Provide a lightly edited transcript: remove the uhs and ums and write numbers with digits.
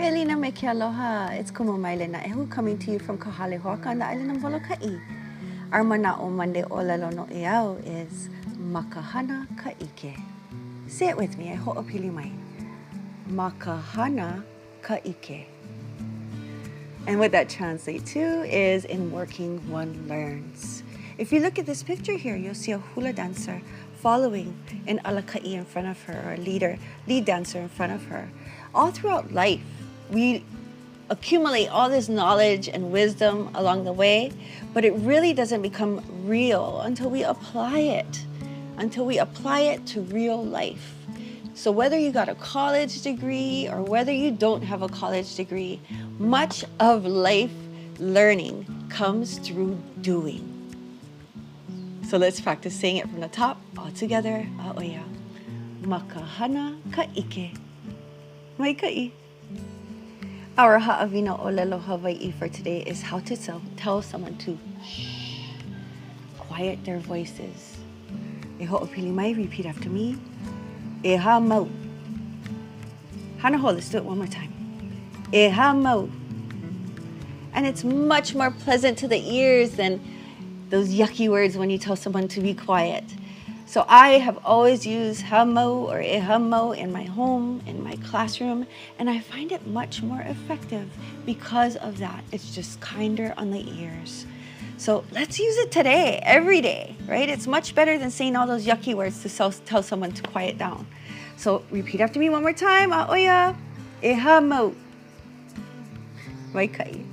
Relina me ke aloha. It's ʻōlelo Naehu coming to you from Kapiliʻula on the island of Molokaʻi. Our MANAʻo Monday ʻōlelo noʻeau is makahana ka ʻike. Say it with me, I hoʻopili mai. Makahana ka ʻike. And what that translates to is in working one learns. If you look at this picture here, you'll see a hula dancer following an alakaʻi in front of her, or a lead dancer in front of her. All throughout life, we accumulate all this knowledge and wisdom along the way, but it really doesn't become real until we apply it, to real life. So whether you got a college degree or whether you don't have a college degree, much of life learning comes through doing. So let's practice saying it from the top, all together, ʻaʻoia. Makahana ka ʻike. Maikaʻi. Our ha'awina ʻōlelo Hawaii for today is how to tell someone to shh, quiet their voices. E ho'opili mai, repeat after me. E Hāmau. Hana, let's do it one more time. E Hāmau. And it's much more pleasant to the ears than those yucky words when you tell someone to be quiet. So I have always used Hāmau or e Hāmau in my home, in my classroom, and I find it much more effective because of that. It's just kinder on the ears. So let's use it today, every day, right? It's much better than saying all those yucky words to tell someone to quiet down. So repeat after me one more time. ʻAʻoia, e Hāmau. Maikaʻi.